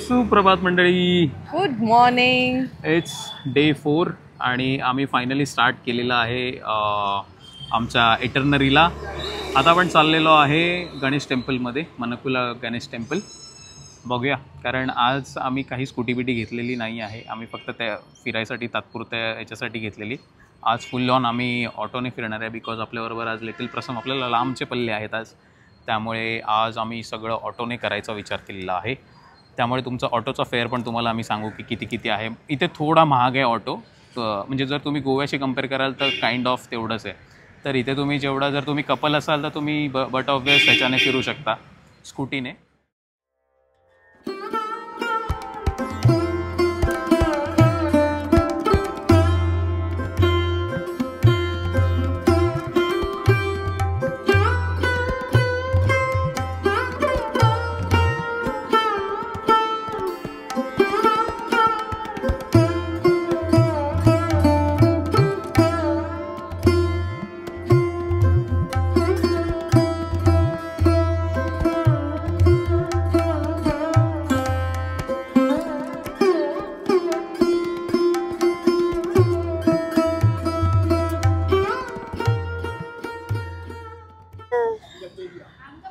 सुप्रभात मंडळी. Good morning. It's day 4 आणि आम्ही फायनली स्टार्ट केलेला आहे आमच्या इटर्नरीला. आता आपण चाललेलो आहे गणेश टेम्पलमध्ये, मनकुला गणेश टेम्पल. बघूया, कारण आज आम्ही काही स्कूटी बिटी घेतलेली नाही आहे. आम्ही फक्त त्या फिरायसाठी तात्पुरत्या याच्यासाठी घेतलेली. आज फुल ऑन आम्ही ऑटोने फिरणार आहे, बिकॉज आपल्याबरोबर आज लिटिल प्रसम आपल्याला लांबचे पल्ले आहेत आज. त्यामुळे आज आम्ही सगळं ऑटोने करायचा विचार केलेला आहे. त्यामुळे तुमचा ऑटोचा फेअर पण तुम्हाला आम्ही सांगू की किती किती आहे. इथे थोडा महाग आहे ऑटो, म्हणजे जर तुम्ही गोव्याशी कंपेअर कराल तर काइंड ऑफ तेवढंच आहे. तर इथे तुम्ही जेवढा, जर तुम्ही कपल असाल तर तुम्ही बट ऑब्वियस ह्याच्याने फिरू शकता, स्कूटीने.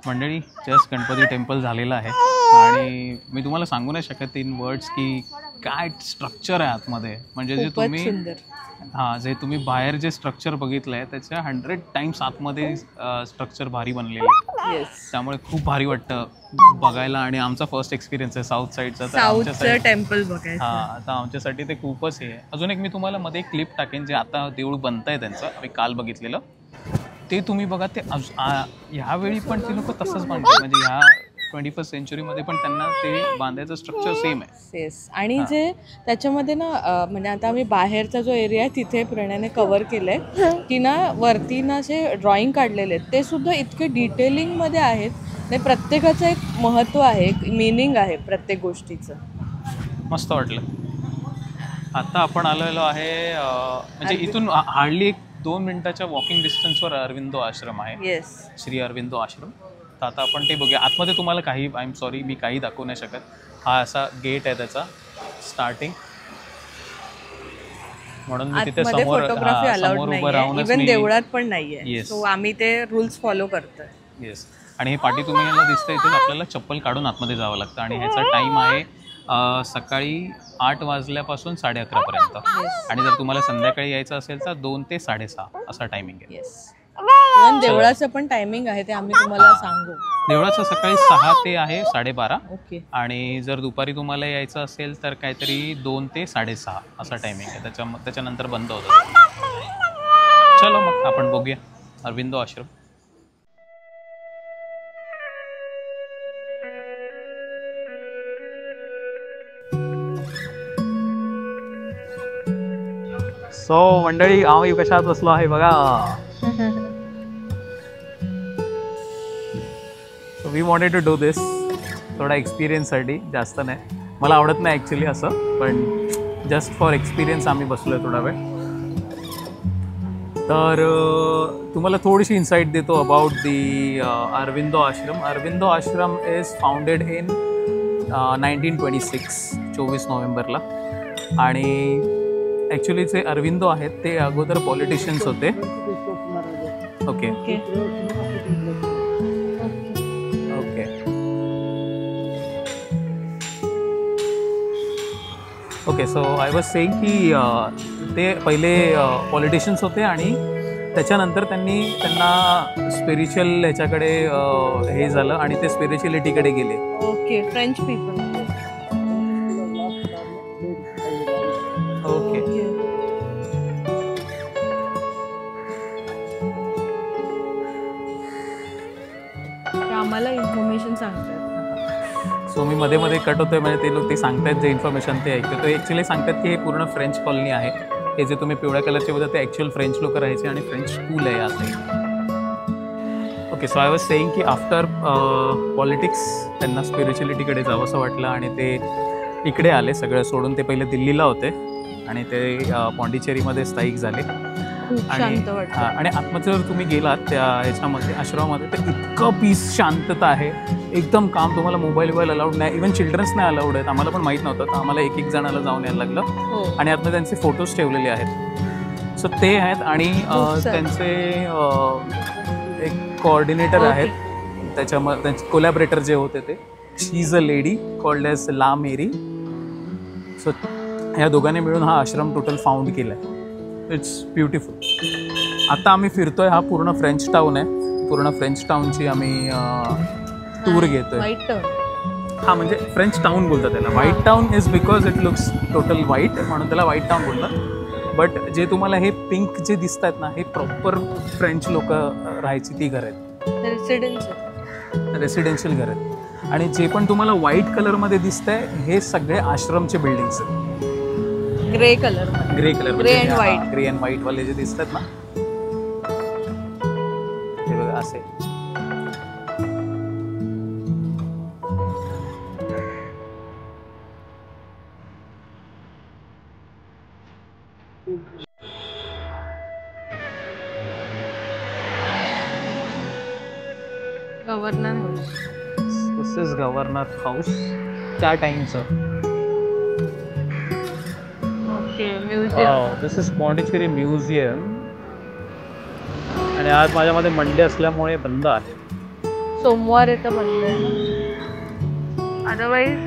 मंडळी, जस्ट गणपती टेम्पल झालेलं आहे आणि मी तुम्हाला सांगू नाही शकत इन वर्ड्स की काय स्ट्रक्चर आहे आतमध्ये. म्हणजे जे तुम्ही जे तुम्ही बाहेर जे स्ट्रक्चर बघितलं आहे त्याच्या 100 टाइम्स आतमध्ये स्ट्रक्चर भारी बनलेलं आहे. त्यामुळे खूप भारी वाटतं बघायला. आणि आमचा फर्स्ट एक्सपिरियन्स आहे साऊथ साईडचा टेम्पल बघायचं. आता आमच्यासाठी ते खूपच हे आहे. अजून एक मी तुम्हाला मध्ये एक क्लिप टाकेन जे आता देऊळ बनत आहे त्यांचं, आम्ही काल बघितलेलं. ते तुम्ही बघा, ते ह्यावेळी पण ते लोक तसंच बांधतात. म्हणजे ह्या 21st सेंचुरीमध्ये पण त्यांना ते बांधायचं स्ट्रक्चर सेम आहे. आणि जे त्याच्यामध्ये ना, म्हणजे आता आम्ही बाहेरचा जो एरिया आहे तिथे प्रणयने कव्हर केलंय की ना, वरती ना जे ड्रॉइंग काढलेले आहेत ते सुद्धा इतके डिटेलिंगमध्ये आहेत. ते प्रत्येकाचं एक महत्त्व आहे, एक मिनिंग आहे प्रत्येक गोष्टीचं. मस्त वाटलं. आता आपण आलेलो आहे, म्हणजे इथून हार्डली 2 मिनिटाच्या वॉकिंग डिस्टन्सवर अरविंदो आश्रम आहे. श्री अरविंदो आश्रम. तर आता आपण ते बघूया. आतमध्ये तुम्हाला काही, आय एम सॉरी, मी काही दाखवू नाही शकत. हा असा गेट आहे त्याचा स्टार्टिंग, म्हणून मी तिथे समोर उभं राहून, इव्हन देवळात पण नाहीये. सो आम्ही ते रूल्स फॉलो करतोय. येस. आणि हे पाठी तुम्ही याला दिसतं, इथे आपल्याला चप्पल काढून आतमध्ये जावं लागतं. आणि ह्याचा टाईम आहे सकाळी 8 वाजल्यापासून 11:30 पर्यंत. आणि जर तुम्हाला संध्याकाळी यायचं असेल तर 2 ते 6:30 असा टायमिंग आहे. देवळाचं पण टायमिंग आहे, ते आम्ही तुम्हाला सांगू. देवळाचं सकाळी 6 ते आहे 12:30. ओके. आणि जर दुपारी तुम्हाला यायचं असेल तर काहीतरी 2 ते 6:30 असा टायमिंग आहे. त्याच्यानंतर बंद होतं. चलो मग आपण बघूया अरविंदो आश्रम. सो मंडळी, आम्ही कशात बसलो आहे बघा. वी वॉन्टेड टू डू दिस थोडा एक्सपिरियन्ससाठी, जास्त नाही. मला आवडत नाही ॲक्च्युली असं, पण जस्ट फॉर एक्सपिरियन्स आम्ही बसलो आहे थोडा वेळ. तर तुम्हाला थोडीशी इन्साईट देतो about the Aurobindo Ashram. Aurobindo Ashram is founded in 1926, 24 नोव्हेंबरला. आणि ॲक्च्युली जे अरविंदो आहेत ते अगोदर पॉलिटिशियन्स होते. Okay okay. Okay. So I was saying की ते पहिले पॉलिटिशियन्स होते आणि त्याच्यानंतर त्यांना स्पिरिच्युअल ह्याच्याकडे हे झालं आणि ते स्पिरिच्युअलिटीकडे गेले. ओके. French people. आम्हाला इन्फॉर्मेशन सांगतात. सो मी मध्ये मध्ये कट होतोय, म्हणजे ते लोक ते सांगतात जे इन्फॉर्मेशन ते ऐकतो. ते ॲक्च्युली सांगतात की हे पूर्ण फ्रेंच कॉलनी आहे. हे जे तुम्ही पिवळ्या कलरचे बघता ते ॲक्च्युअल फ्रेंच लोक राहायचे आणि फ्रेंच स्कूल आहे असं. Okay. So I was saying की आफ्टर पॉलिटिक्स त्यांना स्पिरिच्युअलिटीकडे जावं असं वाटलं आणि ते इकडे आले. सगळं सोडून ते पहिले दिल्लीला होते आणि ते पॉंडिचेरीमध्ये स्थायिक झाले. खूप शांत वाटतं. आणि आतमध्ये जर तुम्ही गेलात त्या ह्याच्यामध्ये आश्रमामध्ये तर इतकं पीस शांतता आहे, एकदम काम. तुम्हाला मोबाईल अलाउड नाही, इव्हन चिल्ड्रन्स नाही अलाउड आहेत. आम्हाला पण माहीत नव्हतं, तर आम्हाला एक जणाला जाऊन यायला लागलं. हो. आणि आतमध्ये त्यांचे फोटोज ठेवलेले आहेत. सो ते आहेत. आणि त्यांचे एक कोऑर्डिनेटर आहेत त्याच्यामध्ये, त्यांचे कोलॅबरेटर जे होते ते, she is a lady called as ला मेरी. सो ह्या दोघांनी मिळून हा आश्रम टोटल फाउंड केला आहे. It's beautiful. आता आम्ही फिरतोय, हा पूर्ण फ्रेंच टाऊन आहे. पूर्ण फ्रेंच टाऊनची आम्ही टूर घेतोय. व्हाईट टाऊन, हा म्हणजे फ्रेंच टाऊन बोलतात त्याला. White town is because it looks total white, म्हणून त्याला व्हाईट टाऊन बोलतात. बट जे तुम्हाला हे पिंक जे दिसत आहेत ना, हे प्रॉपर फ्रेंच लोक राहायची ती घर आहेत, रेसिडेन्शियल घर आहेत. आणि जे पण तुम्हाला व्हाईट कलरमध्ये दिसतंय हे सगळे आश्रमचे बिल्डिंग्स आहेत. Grey colour, grey colour, grey and white, grey and white वाले जे दिसतात ना, हे बघा असे. Governor house. This is governor house त्या टाइमचं. Okay, museum. This is Pondicherry museum. आणि आज माझ्यामध्ये मंडे असल्यामुळे बंद आहे. सोमवार येतं बंद आहे. अदरवाईज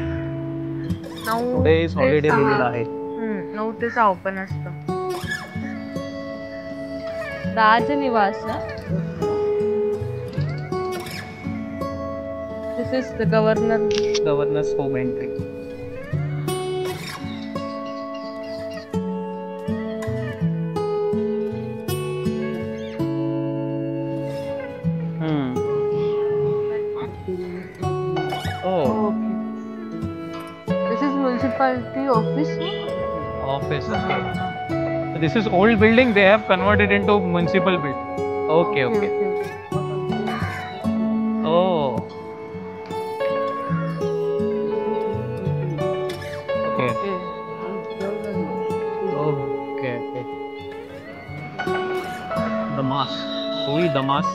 9 डेज हॉलिडे दिलेला आहे. 9 ते 6 ओपन असतं. राजनिवास ना. This is the governor's home entry. municipality office. Okay. So this is old building. They have converted into municipal building. Okay. Oh. Okay. Damas. Louis Damas,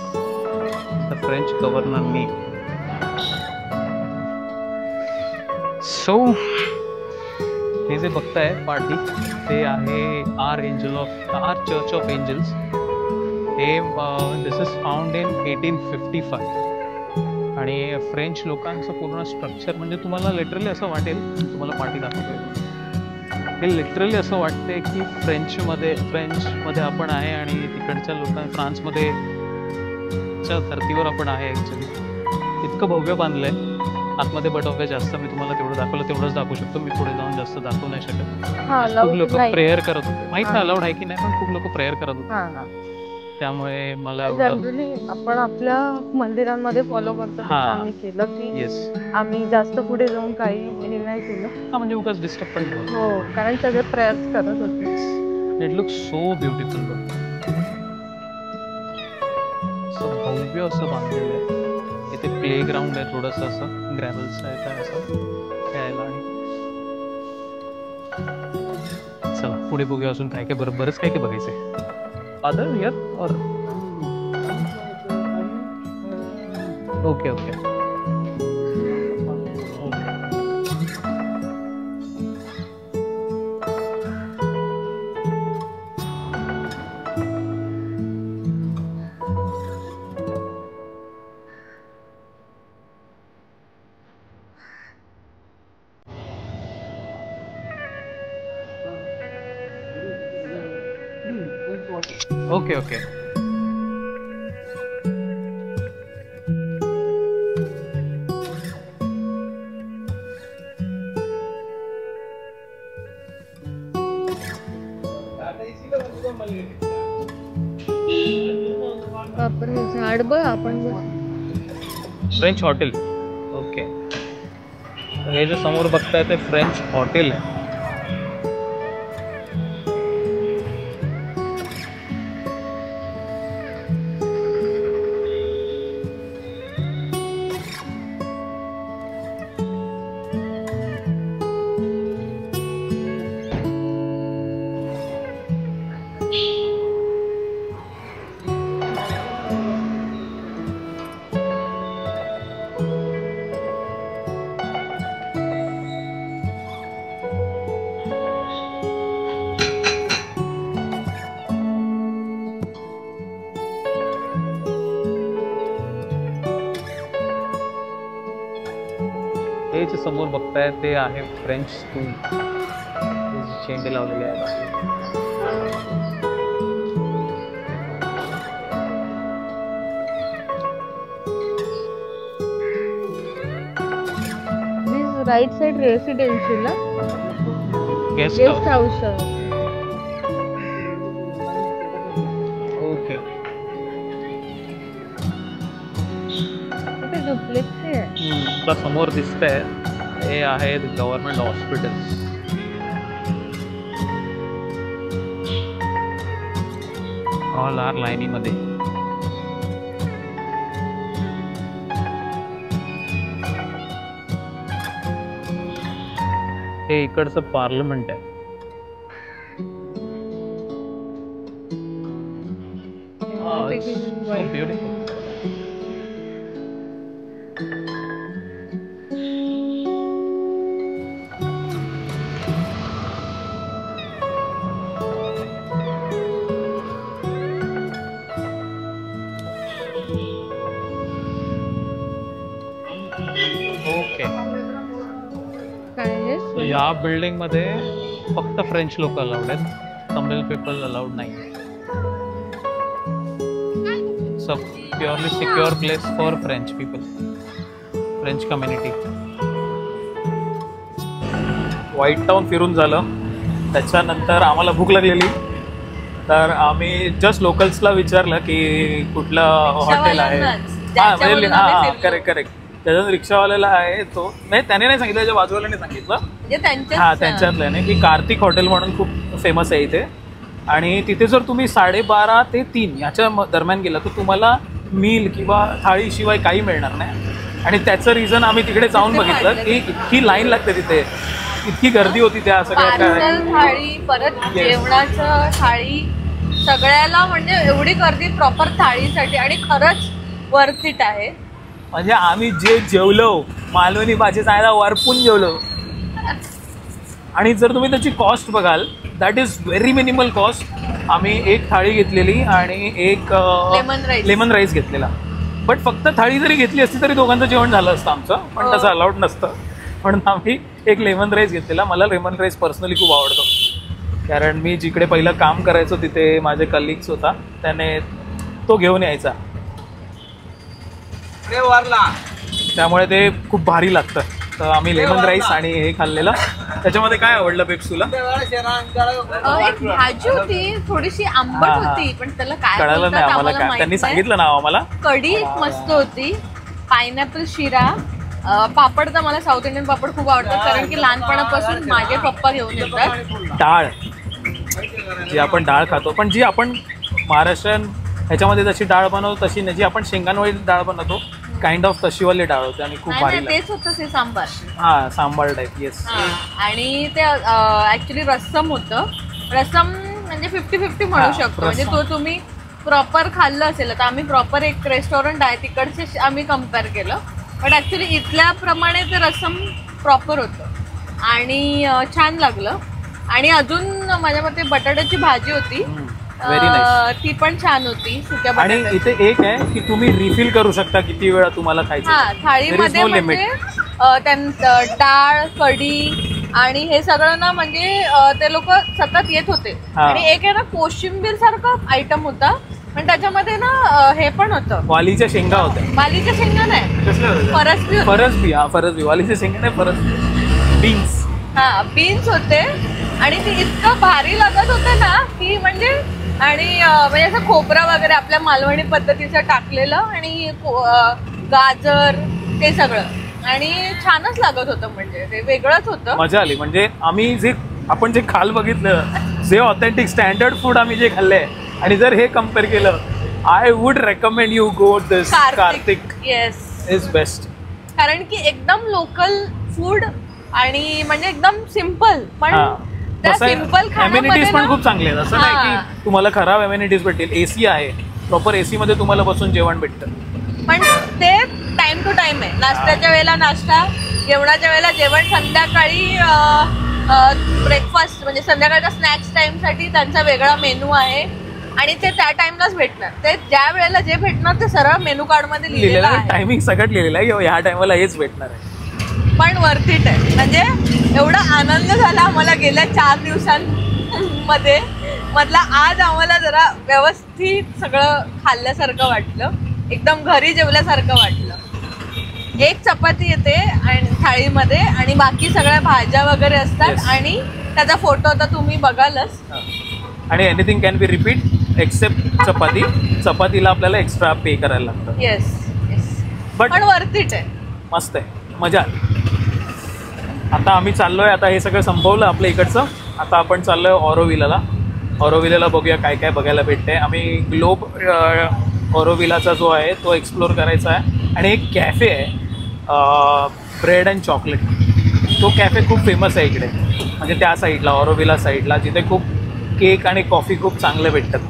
the French governor name. So, हे जे बघताय party ते आहे R church of angels. हे दिस is found in 1855. आणि French लोकांचं पूर्ण structure म्हणजे तुम्हाला लिटरली असं वाटेल, तुम्हाला पार्टी दाखवतोय, हे लिटरली असं वाटते की फ्रेंचमध्ये आपण आहे आणि तिकडच्या फ्रान्समध्ये च्या धर्तीवर आपण आहे. ॲक्च्युली इतकं भव्य बांधलं आहे आतमध्ये. बट ऑफ जास्त मी तुम्हाला तेवढंच दाखवू शकतो. मी पुढे जाऊन जास्त दाखवू नाही शकत. खूप लोक प्रेयर करत होते. माहित नाही अलाउड आहे की नाही, पण खूप लोक प्रेयर करत होते. त्यामुळे मला आपण आपल्या मंदिरांमध्ये फॉलो करतो. आम्ही केलं की आम्ही जास्त पुढे जाऊन काही हे नाही केलं. म्हणजे उगाच डिस्टर्ब पण होतं. हो, कारण सगळे प्रेयर्स करत होते. It looks so beautiful. भव्य असं बांधलेलं आहे. इथे प्ले ग्राउंड आहे, थोडंसं असं ग्रॅव्हल्स आहे असं खेळायला. आणि चला पुढे बघूया अजून काय काय बरंच काय काय बघायचंय. अदर हियर और ओके. ओके. आपण झाड बघ, आपण फ्रेंच हॉटेल. ओके. हे जे समोर बघताय ते फ्रेंच हॉटेल आहे. समोर बघताय ते आहे फ्रेंच स्कूल, शेंडे लावलेले आहेत. Right side residential guest house. Okay. Duplex आहे. तुला समोर दिसतंय हे आहेत गव्हर्नमेंट हॉस्पिटल. ऑल आर लाईनीमध्ये. हे इकडचं पार्लमेंट आहे. ब्युटिफुल. ओके. सो या बिल्डिंग मध्ये फक्त फ्रेंच लोक अलाउड आहेत, तमिळ पीपल अलाउड नाही. So purely secure place for French people, French community. White town फिरून झालं, त्याच्यानंतर आम्हाला भूक लागलेली, तर आम्ही जस्ट लोकल्सला विचारलं की कुठलं हॉटेल आहे. हां करेक्ट करेक्ट. त्याच्यात रिक्षावाल्याला आहे तो, नाही त्याने नाही सांगितलं, त्याच्या बाजूवाल्याने सांगितलं. हां त्यांच्यातल्याने की कार्तिक हॉटेल म्हणून खूप फेमस आहे इथे, आणि तिथे जर तुम्ही 12:30 ते 3 याच्या दरम्यान गेला तर तुम्हाला मील किंवा थाळीशिवाय काही मिळणार नाही. आणि त्याचं रिझन आम्ही तिकडे जाऊन बघितलं की इतकी लाईन लागते तिथे, इतकी गर्दी होती त्या सगळ्या थाळी, परत जेवणाचं थाळी, सगळ्याला म्हणजे एवढी गर्दी प्रॉपर थाळीसाठी, आणि खरंच वर्थ इट आहे. म्हणजे आम्ही जे जेवलो मालवणी भाजी चांगला वरपून जेवलो. आणि जर तुम्ही त्याची कॉस्ट बघाल, that is very minimal cost. आम्ही एक थाळी घेतलेली आणि एक लेमन राईस घेतलेला. बट फक्त थाळी जरी घेतली असती तरी दोघांचं जेवण झालं असतं आमचं, पण तसं अलाउड नसतं. म्हणून आम्ही एक लेमन राईस घेतलेला. मला लेमन राईस पर्सनली खूप आवडतो, कारण मी जिकडे पहिलं काम करायचो तिथे माझे कलिग्स होता, त्याने तो घेऊन यायचा, त्यामुळे ते खूप भारी लागतं. तर आम्ही लेमन राईस आणि हे खाल्लेलं. त्याच्यामध्ये काय आवडलं पेप्स तुला? एक भाजी होती, थोडीशी आंबट होती, पण त्याला काय कळलं नाही आम्हाला, काय त्यांनी सांगितलं ना आम्हाला. कढी मस्त होती, पायनॅपल शिरा, पापड. तर मला साऊथ इंडियन पापड खूप आवडतात, कारण की लहानपणापासून माझे पप्पा घेऊन येतात. डाळ, जी आपण डाळ खातो, पण जी आपण महाराष्ट्रीयन ह्याच्यामध्ये जशी डाळ बनवतो तशी नाही, जी आपण शेंगांवळी डाळ बनवतो काइंड ऑफ तशीवाली डाळ होते आणि खूप भारी. तेच होतं ते सांबार. हां सांबार टाईप. येस. आणि ते ऍक्च्युली रस्सम होतं. रस्सम म्हणजे 50-50 म्हणू शकतो. म्हणजे तो तुम्ही प्रॉपर खाल्लं असेल तर, आम्ही प्रॉपर एक रेस्टॉरंट आहे तिकडचे आम्ही कम्पेअर केलं, पण ऍक्च्युली इथल्याप्रमाणे ते रस्सम प्रॉपर होतं आणि छान लागलं. आणि अजून माझ्या मते बटाट्याची भाजी होती, ती पण छान होती, सुक्या आणि इथे एक आहे की तुम्ही रिफिल करू शकता किती वेळा तुम्हाला खायचं. हा थाळीमध्ये म्हणजे डाळ, कढी आणि हे सगळं ना, म्हणजे ते लोक सतत येत होते. आणि एक आहे ना कोशिंबीर सारखं आयटम होता, पण त्याच्यामध्ये ना हे पण होतं, वालीच्या शेंगा होत्या. वालीच्या शेंगा नाही, फरसबी. फरसबी, हा फरसबी. वालीच्या शेंगा नाही, फरसबी. बीन्स. हा बीन्स होते, आणि ते इतकं भारी लागत होते ना की म्हणजे, आणि म्हणजे असं खोबरा वगैरे आपल्या मालवणी पद्धतीचं टाकलेलं, आणि गाजर ते सगळं, आणि छानच लागत होतं. म्हणजे ते वेगळंच होतं, मजा आली. म्हणजे आम्ही आपण जे खाल बघितलं, जे ऑथेंटिक स्टँडर्ड फूड आम्ही जे खाल्लंय, आणि जर हे कम्पेअर केलं, I would recommend you go this Kartik. Yes, is best. कारण की एकदम लोकल फूड, आणि म्हणजे एकदम सिम्पल, पण अमेनिटीज पण खूप चांगले आहेत. असं नाही की तुम्हाला खराब अमेनिटीज भेटतील. एसी आहे, प्रॉपर एसी मध्ये तुम्हाला बसून जेवण भेटतं, पण ते टाइम टू टाइम आहे. नाश्त्याच्या वेळेला नाश्ता, जेवणाच्या वेळेला जेवण, संध्याकाळी ब्रेकफास्ट म्हणजे संध्याकाळच्या स्नॅक्स टाइमसाठी त्यांचा वेगळा मेनू आहे, आणि ते त्या टाइमलाच भेटणार. ते ज्या वेळेला जे भेटणार ते सरळ मेनू कार्ड मध्ये लिहिलेलं आहे. टायमिंग सगळं लिहिलेलं आहे, ह्या टायमाला हेच भेटणार आहे. पण वर्थ इट आहे. म्हणजे एवढा आनंद झाला आम्हाला गेल्या 4 दिवसांमध्ये मधला आज आम्हाला जरा व्यवस्थित सगळं खाल्ल्यासारखं वाटलं, एकदम घरी जेवल्यासारखं वाटलं. एक चपाती येते आणि थाळीमध्ये आणि बाकी सगळ्या भाज्या वगैरे असतात. Yes. आणि त्याचा फोटो आता तुम्ही बघालच. आणि anything can be repeat except chapati. चपातीला आपल्याला एक्स्ट्रा पे करायला लागतं. येस बट पण वर्थ इट आहे. मस्त आहे, मजा आली. आता आम्ही चाललोय, आता हे सगळं संपवलं आपलं इकडचं. आता आपण चाललोय ऑरोविलाला. ऑरोविलाला बघूया काय काय बघायला भेटतंय. आम्ही ग्लोब ऑरोविलाचा जो आहे तो एक्सप्लोर करायचा आहे. आणि एक कॅफे आहे ब्रेड अँड चॉकलेट. तो कॅफे खूप फेमस आहे इकडे, म्हणजे त्या साईडला ऑरोविला साईडला, जिथे खूप केक आणि कॉफी खूप चांगले भेटतात.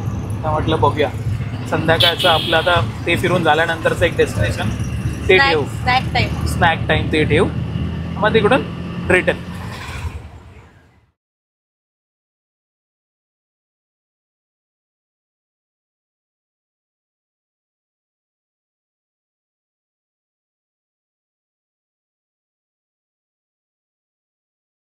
तर म्हटलं बघूया संध्याकाळचं आपलं आता ते फिरून झाल्यानंतरचं एक डेस्टिनेशन ते ठेवू. स्नॅक टाइम स्नॅक टाईम ते ठेवू, मग तिकडून रिटर्न.